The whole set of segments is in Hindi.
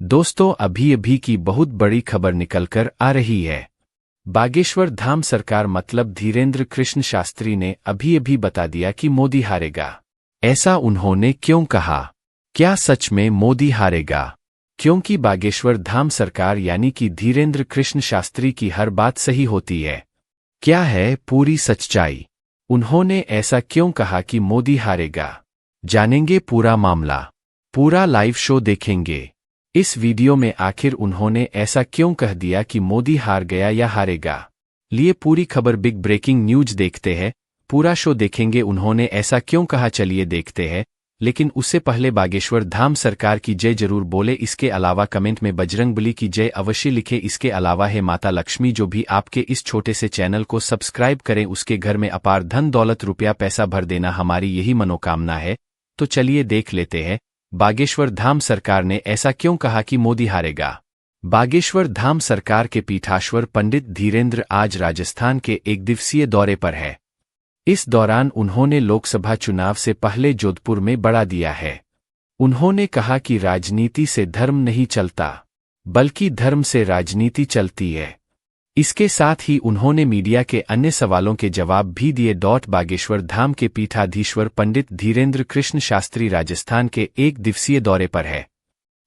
दोस्तों, अभी अभी की बहुत बड़ी खबर निकलकर आ रही है। बागेश्वर धाम सरकार मतलब धीरेंद्र कृष्ण शास्त्री ने अभी अभी बता दिया कि मोदी हारेगा। ऐसा उन्होंने क्यों कहा? क्या सच में मोदी हारेगा? क्योंकि बागेश्वर धाम सरकार यानी कि धीरेंद्र कृष्ण शास्त्री की हर बात सही होती है। क्या है पूरी सच्चाई? उन्होंने ऐसा क्यों कहा कि मोदी हारेगा? जानेंगे पूरा मामला। पूरा लाइव शो देखेंगे। इस वीडियो में आखिर उन्होंने ऐसा क्यों कह दिया कि मोदी हार गया या हारेगा? लिए पूरी खबर बिग ब्रेकिंग न्यूज देखते हैं। पूरा शो देखेंगे उन्होंने ऐसा क्यों कहा, चलिए देखते हैं। लेकिन उससे पहले बागेश्वर धाम सरकार की जय जरूर बोले। इसके अलावा कमेंट में बजरंगबली की जय अवश्य लिखे। इसके अलावा है माता लक्ष्मी जो भी आपके इस छोटे से चैनल को सब्सक्राइब करें, उसके घर में अपार धन दौलत रुपया पैसा भर देना हमारी यही मनोकामना है। तो चलिए देख लेते हैं बागेश्वर धाम सरकार ने ऐसा क्यों कहा कि मोदी हारेगा। बागेश्वर धाम सरकार के पीठाश्वर पंडित धीरेंद्र आज राजस्थान के एक दिवसीय दौरे पर है। इस दौरान उन्होंने लोकसभा चुनाव से पहले जोधपुर में बढ़ा दिया है। उन्होंने कहा कि राजनीति से धर्म नहीं चलता, बल्कि धर्म से राजनीति चलती है। इसके साथ ही उन्होंने मीडिया के अन्य सवालों के जवाब भी दिए। बागेश्वर धाम के पीठाधीश्वर पंडित धीरेंद्र कृष्ण शास्त्री राजस्थान के एक दिवसीय दौरे पर है।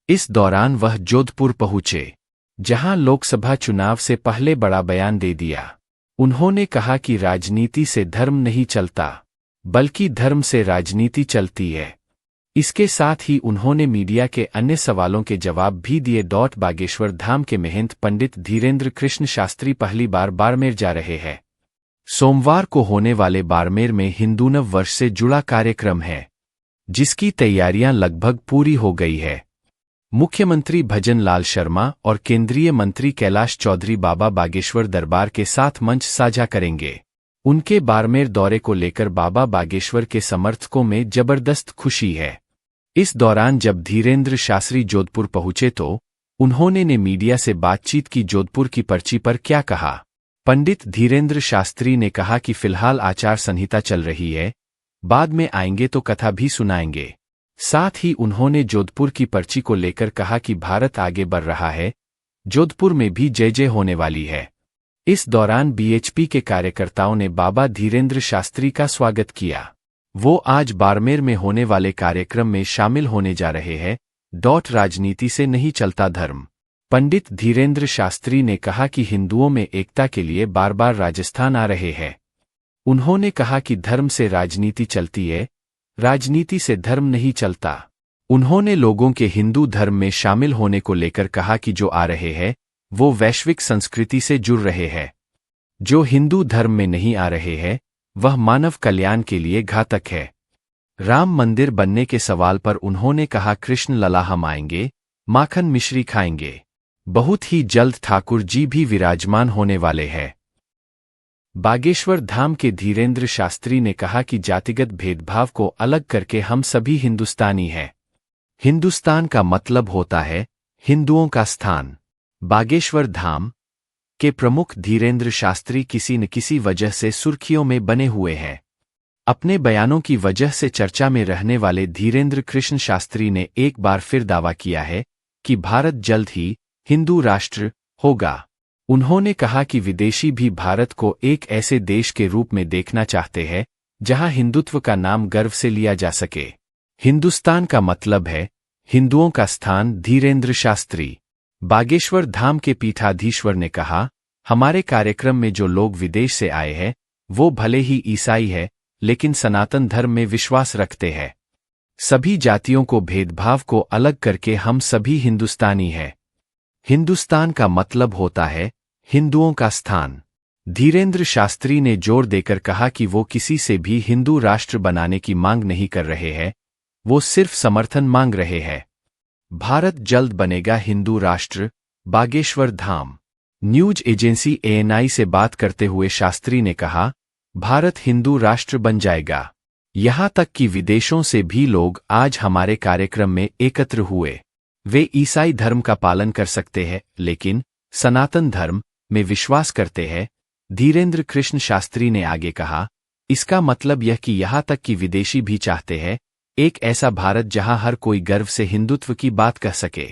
इस दौरान वह जोधपुर पहुंचे, जहां लोकसभा चुनाव से पहले बड़ा बयान दे दिया। उन्होंने कहा कि राजनीति से धर्म नहीं चलता, बल्कि धर्म से राजनीति चलती है। इसके साथ ही उन्होंने मीडिया के अन्य सवालों के जवाब भी दिए। बागेश्वर धाम के महंत पंडित धीरेंद्र कृष्ण शास्त्री पहली बार बाड़मेर जा रहे हैं। सोमवार को होने वाले बाड़मेर में हिंदू नव वर्ष से जुड़ा कार्यक्रम है, जिसकी तैयारियां लगभग पूरी हो गई है। मुख्यमंत्री भजन लाल शर्मा और केंद्रीय मंत्री कैलाश चौधरी बाबा बागेश्वर दरबार के साथ मंच साझा करेंगे। उनके बाड़मेर दौरे को लेकर बाबा बागेश्वर के समर्थकों में जबरदस्त खुशी है। इस दौरान जब धीरेंद्र शास्त्री जोधपुर पहुंचे तो उन्होंने मीडिया से बातचीत की। जोधपुर की पर्ची पर क्या कहा? पंडित धीरेंद्र शास्त्री ने कहा कि फिलहाल आचार संहिता चल रही है, बाद में आएंगे तो कथा भी सुनाएंगे। साथ ही उन्होंने जोधपुर की पर्ची को लेकर कहा कि भारत आगे बढ़ रहा है, जोधपुर में भी जय जय होने वाली है। इस दौरान बीएचपी के कार्यकर्ताओं ने बाबा धीरेंद्र शास्त्री का स्वागत किया। वो आज बाड़मेर में होने वाले कार्यक्रम में शामिल होने जा रहे हैं। राजनीति से नहीं चलता धर्म। पंडित धीरेंद्र शास्त्री ने कहा कि हिंदुओं में एकता के लिए बार बार राजस्थान आ रहे हैं। उन्होंने कहा कि धर्म से राजनीति चलती है, राजनीति से धर्म नहीं चलता। उन्होंने लोगों के हिंदू धर्म में शामिल होने को लेकर कहा कि जो आ रहे हैं वो वैश्विक संस्कृति से जुड़ रहे हैं। जो हिंदू धर्म में नहीं आ रहे हैं वह मानव कल्याण के लिए घातक है। राम मंदिर बनने के सवाल पर उन्होंने कहा कृष्ण लला हम आएंगे, माखन मिश्री खाएंगे। बहुत ही जल्द ठाकुर जी भी विराजमान होने वाले हैं। बागेश्वर धाम के धीरेंद्र शास्त्री ने कहा कि जातिगत भेदभाव को अलग करके हम सभी हिंदुस्तानी हैं। हिंदुस्तान का मतलब होता है हिंदुओं का स्थान। बागेश्वर धाम के प्रमुख धीरेंद्र शास्त्री किसी न किसी वजह से सुर्खियों में बने हुए हैं। अपने बयानों की वजह से चर्चा में रहने वाले धीरेंद्र कृष्ण शास्त्री ने एक बार फिर दावा किया है कि भारत जल्द ही हिंदू राष्ट्र होगा। उन्होंने कहा कि विदेशी भी भारत को एक ऐसे देश के रूप में देखना चाहते हैं जहां हिंदुत्व का नाम गर्व से लिया जा सके। हिंदुस्तान का मतलब है हिंदुओं का स्थान। धीरेंद्र शास्त्री बागेश्वर धाम के पीठाधीश्वर ने कहा, हमारे कार्यक्रम में जो लोग विदेश से आए हैं वो भले ही ईसाई है, लेकिन सनातन धर्म में विश्वास रखते हैं। सभी जातियों को भेदभाव को अलग करके हम सभी हिंदुस्तानी हैं। हिंदुस्तान का मतलब होता है हिंदुओं का स्थान। धीरेंद्र शास्त्री ने जोर देकर कहा कि वो किसी से भी हिंदू राष्ट्र बनाने की मांग नहीं कर रहे हैं, वो सिर्फ समर्थन मांग रहे हैं। भारत जल्द बनेगा हिंदू राष्ट्र। Bageshwar Dham news agency ANI से बात करते हुए शास्त्री ने कहा, भारत हिंदू राष्ट्र बन जाएगा। यहां तक कि विदेशों से भी लोग आज हमारे कार्यक्रम में एकत्र हुए। वे ईसाई धर्म का पालन कर सकते हैं, लेकिन सनातन धर्म में विश्वास करते हैं। धीरेंद्र कृष्ण शास्त्री ने आगे कहा, इसका मतलब यह कि यहां तक कि विदेशी भी चाहते हैं एक ऐसा भारत जहां हर कोई गर्व से हिंदुत्व की बात कह सके।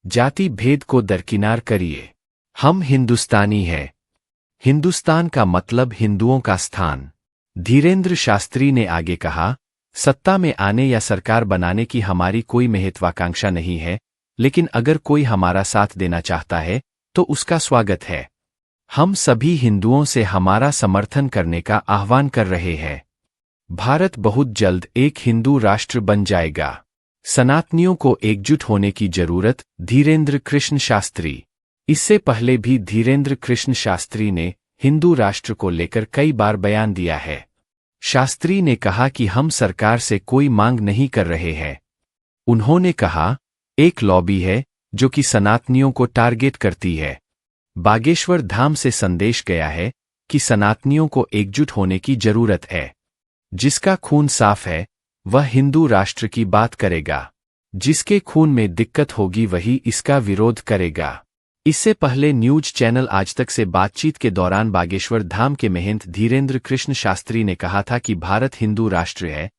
जाति भेद को दरकिनार करिए। हम हिंदुस्तानी हैं। हिंदुस्तान का मतलब हिंदुओं का स्थान। धीरेंद्र शास्त्री ने आगे कहा, सत्ता में आने या सरकार बनाने की हमारी कोई महत्वाकांक्षा नहीं है, लेकिन अगर कोई हमारा साथ देना चाहता है तो उसका स्वागत है। हम सभी हिंदुओं से हमारा समर्थन करने का आह्वान कर रहे हैं। भारत बहुत जल्द एक हिंदू राष्ट्र बन जाएगा। सनातनियों को एकजुट होने की जरूरत। धीरेंद्र कृष्ण शास्त्री। इससे पहले भी धीरेंद्र कृष्ण शास्त्री ने हिंदू राष्ट्र को लेकर कई बार बयान दिया है। शास्त्री ने कहा कि हम सरकार से कोई मांग नहीं कर रहे हैं। उन्होंने कहा, एक लॉबी है जो कि सनातनियों को टारगेट करती है। बागेश्वर धाम से संदेश गया है कि सनातनियों को एकजुट होने की जरूरत है। जिसका खून साफ है वह हिंदू राष्ट्र की बात करेगा। जिसके खून में दिक्कत होगी वही इसका विरोध करेगा। इससे पहले न्यूज चैनल आज तक से बातचीत के दौरान बागेश्वर धाम के महंत धीरेंद्र कृष्ण शास्त्री ने कहा था कि भारत हिंदू राष्ट्र है।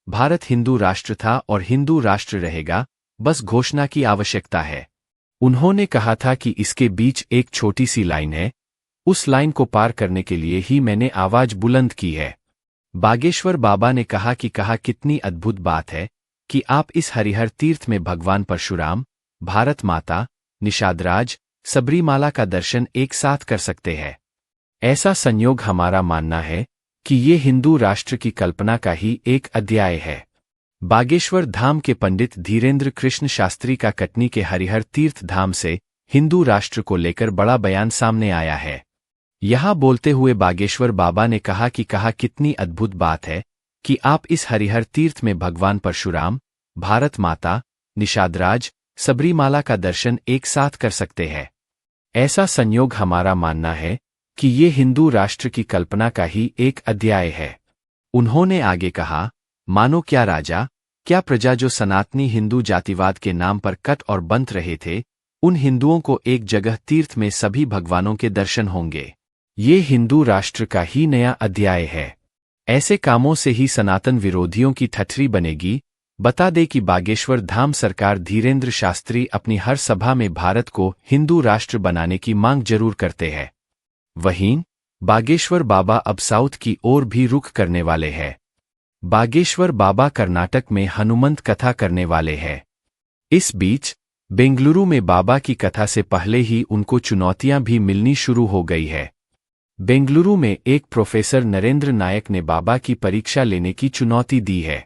भारत हिंदू राष्ट्र था और हिंदू राष्ट्र रहेगा, बस घोषणा की आवश्यकता है। उन्होंने कहा था कि इसके बीच एक छोटी सी लाइन है, उस लाइन को पार करने के लिए ही मैंने आवाज बुलंद की है। बागेश्वर बाबा ने कहा कितनी अद्भुत बात है कि आप इस हरिहर तीर्थ में भगवान परशुराम, भारत माता, निषादराज, सबरीमाला का दर्शन एक साथ कर सकते हैं। ऐसा संयोग हमारा मानना है कि ये हिंदू राष्ट्र की कल्पना का ही एक अध्याय है। बागेश्वर धाम के पंडित धीरेंद्र कृष्ण शास्त्री का कटनी के हरिहर तीर्थ धाम से हिंदू राष्ट्र को लेकर बड़ा बयान सामने आया है। यहां बोलते हुए बागेश्वर बाबा ने कहा कितनी अद्भुत बात है कि आप इस हरिहर तीर्थ में भगवान परशुराम, भारत माता, निषादराज, सबरीमाला का दर्शन एक साथ कर सकते हैं। ऐसा संयोग हमारा मानना है कि ये हिंदू राष्ट्र की कल्पना का ही एक अध्याय है। उन्होंने आगे कहा, मानो क्या राजा, क्या प्रजा जो सनातनी हिंदू जातिवाद के नाम पर कट और बंध रहे थे, उन हिंदुओं को एक जगह तीर्थ में सभी भगवानों के दर्शन होंगे। ये हिंदू राष्ट्र का ही नया अध्याय है। ऐसे कामों से ही सनातन विरोधियों की ठठरी बनेगी। बता दे कि बागेश्वर धाम सरकार धीरेंद्र शास्त्री अपनी हर सभा में भारत को हिंदू राष्ट्र बनाने की मांग जरूर करते हैं। वहीं बागेश्वर बाबा अब साउथ की ओर भी रुख करने वाले हैं। बागेश्वर बाबा कर्नाटक में हनुमंत कथा करने वाले हैं। इस बीच बेंगलुरु में बाबा की कथा से पहले ही उनको चुनौतियां भी मिलनी शुरू हो गई है। बेंगलुरु में एक प्रोफेसर नरेंद्र नायक ने बाबा की परीक्षा लेने की चुनौती दी है,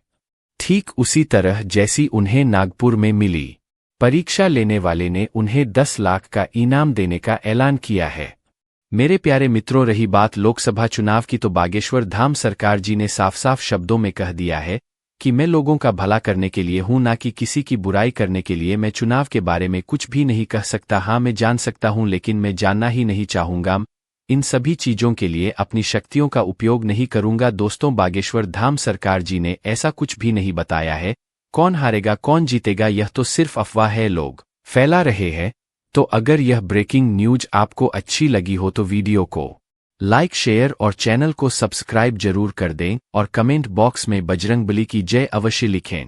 ठीक उसी तरह जैसी उन्हें नागपुर में मिली। परीक्षा लेने वाले ने उन्हें 10 लाख का इनाम देने का ऐलान किया है। मेरे प्यारे मित्रों, रही बात लोकसभा चुनाव की, तो बागेश्वर धाम सरकार जी ने साफ साफ शब्दों में कह दिया है कि मैं लोगों का भला करने के लिए हूं, ना कि किसी की बुराई करने के लिए। मैं चुनाव के बारे में कुछ भी नहीं कह सकता। हाँ, मैं जान सकता हूं, लेकिन मैं जानना ही नहीं चाहूंगा। इन सभी चीजों के लिए अपनी शक्तियों का उपयोग नहीं करूंगा। दोस्तों, बागेश्वर धाम सरकार जी ने ऐसा कुछ भी नहीं बताया है। कौन हारेगा कौन जीतेगा, यह तो सिर्फ अफवाह है, लोग फैला रहे हैं। तो अगर यह ब्रेकिंग न्यूज आपको अच्छी लगी हो तो वीडियो को लाइक, शेयर और चैनल को सब्सक्राइब जरूर कर दें और कमेंट बॉक्स में बजरंगबली की जय अवश्य लिखें।